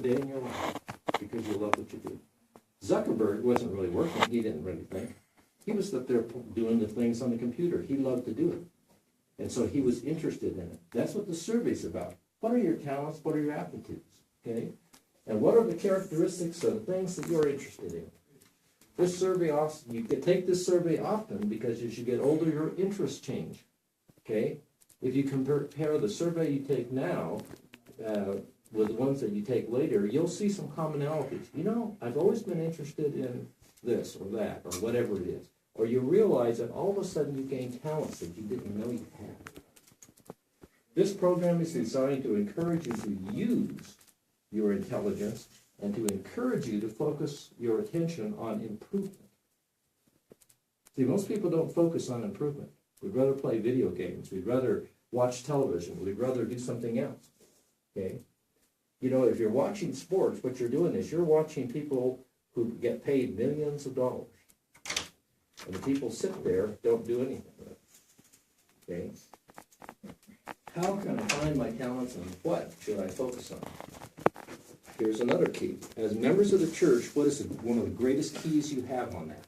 today in your life because you love what you do. Zuckerberg wasn't really working. He didn't really think. He was up there doing the things on the computer. He loved to do it. And so he was interested in it. That's what the survey's about. What are your talents? What are your aptitudes? Okay? And what are the characteristics of the things that you're interested in? This survey, you can take this survey often because as you get older, your interests change. Okay? If you compare the survey you take now with the ones that you take later, you'll see some commonalities. You know, I've always been interested in this or that or whatever it is. Or you realize that all of a sudden you gain talents that you didn't know you had. This program is designed to encourage you to use your intelligence and to encourage you to focus your attention on improvement. See, most people don't focus on improvement. We'd rather play video games. We'd rather watch television. We'd rather do something else. Okay? You know, if you're watching sports, what you're doing is you're watching people who get paid millions of dollars. And the people sit there, don't do anything with it. Okay? How can I find my talents and what should I focus on? Here's another key. As members of the church, what is one of the greatest keys you have on that?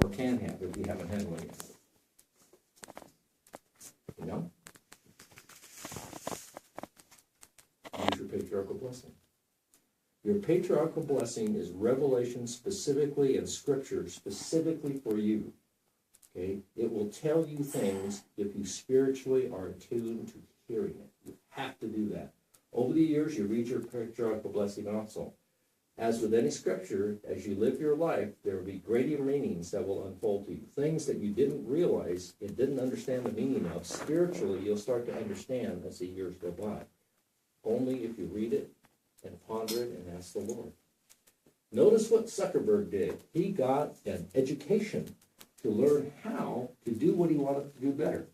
Or can have if you haven't had one yet? You know? Use your patriarchal blessing. Your patriarchal blessing is revelation specifically and scripture specifically for you. Okay? It will tell you things if you spiritually are attuned to hearing it. You have to do that. Over the years, you read your patriarchal blessing also. As with any scripture, as you live your life, there will be greater meanings that will unfold to you. Things that you didn't realize and didn't understand the meaning of, spiritually, you'll start to understand as the years go by. Only if you read it and ponder it and ask the Lord. Notice what Zuckerberg did. He got an education to learn how to do what he wanted to do better.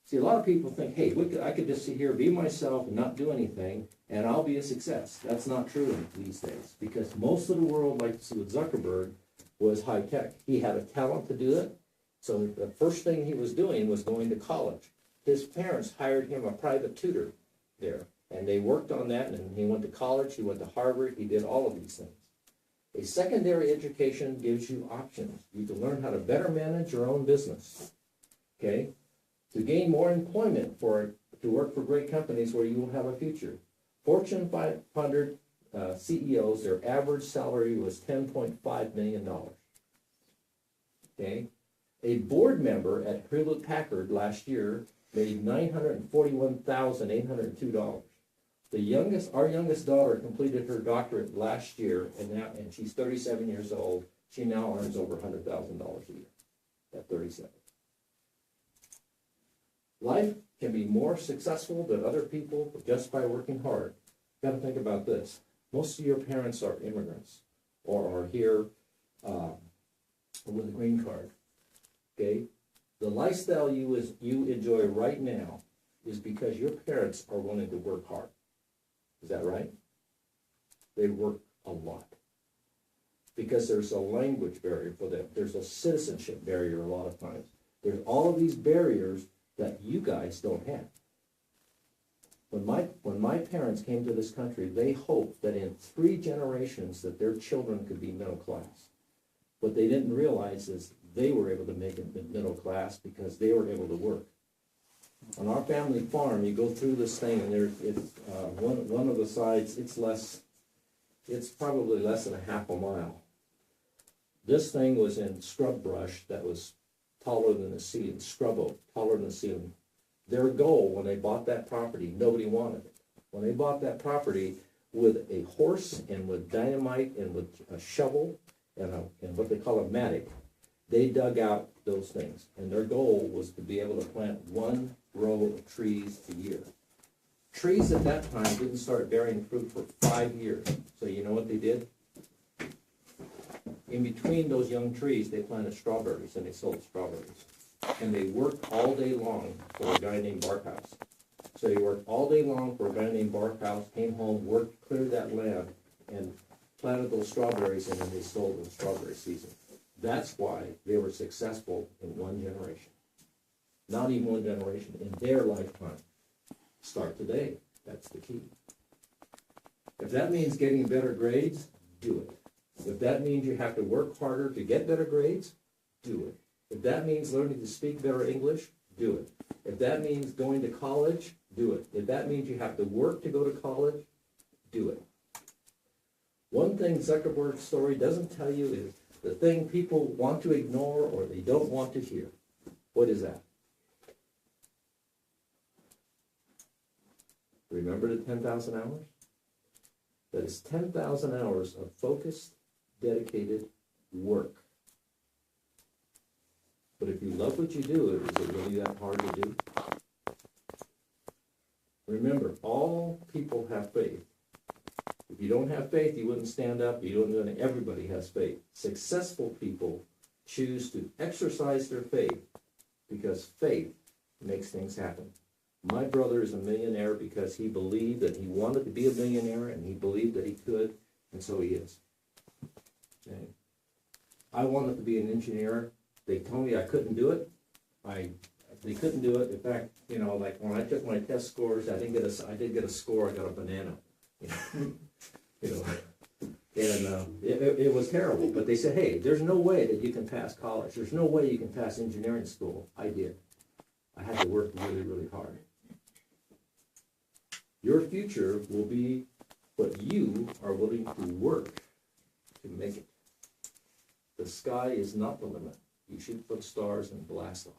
See, a lot of people think, hey, I could just sit here, be myself, and not do anything, and I'll be a success. That's not true these days, because most of the world, like with Zuckerberg, was high-tech. He had a talent to do it, so the first thing he was doing was going to college. His parents hired him a private tutor there, and they worked on that, and he went to college, he went to Harvard, he did all of these things. A secondary education gives you options. You can learn how to better manage your own business, okay? To gain more employment to work for great companies where you will have a future. Fortune 500 CEOs, their average salary was $10.5 million. Okay? A board member at Hewlett Packard last year made $941,802. Our youngest daughter completed her doctorate last year, and she's 37 years old. She now earns over $100,000 a year at 37. Life can be more successful than other people just by working hard. You've got to think about this. Most of your parents are immigrants or are here with a green card. Okay? The lifestyle you enjoy right now is because your parents are willing to work hard. Is that right? They work a lot. Because there's a language barrier for them. There's a citizenship barrier a lot of times. There's all of these barriers that you guys don't have. When my parents came to this country, they hoped that in 3 generations that their children could be middle class. What they didn't realize is they were able to make it middle class because they were able to work. On our family farm, you go through this thing, and one of the sides, it's probably less than a half a mile. This thing was in scrub brush that was taller than the ceiling, scrub oak, taller than the ceiling. Their goal when they bought that property, nobody wanted it. When they bought that property with a horse and with dynamite and with a shovel and what they call a mattock, they dug out those things. And their goal was to be able to plant 1 row of trees a year. Trees at that time didn't start bearing fruit for 5 years. So you know what they did? In between those young trees, they planted strawberries, and they sold strawberries. And they worked all day long for a guy named Barkhouse. So they worked all day long for a guy named Barkhouse, came home, worked, cleared that land, and planted those strawberries, and then they sold in strawberry season. That's why they were successful in 1 generation. Not even 1 generation, in their lifetime. Start today. That's the key. If If that means getting better grades, do it. If that means you have to work harder to get better grades, do it. If that means learning to speak better English, do it. If that means going to college, do it. If that means you have to work to go to college, do it. One thing Zuckerberg's story doesn't tell you is the thing people want to ignore or they don't want to hear. What is that? Remember the 10,000 hours? That is 10,000 hours of focused, dedicated work. But if you love what you do, is it really that hard to do? Remember, all people have faith. If you don't have faith, you wouldn't stand up. You don't know that everybody has faith. Successful people choose to exercise their faith because faith makes things happen. My brother is a millionaire because he believed that he wanted to be a millionaire and he believed that he could, and so he is. Okay. I wanted to be an engineer. They told me I couldn't do it. They couldn't do it. In fact, you know, like when I took my test scores, I did get a score. I got a banana. You know, and it was terrible. But they said, hey, there's no way that you can pass college. There's no way you can pass engineering school. I did. I had to work really, really hard. Your future will be what you are willing to work to make it. The sky is not the limit. You shoot for the stars and blast off.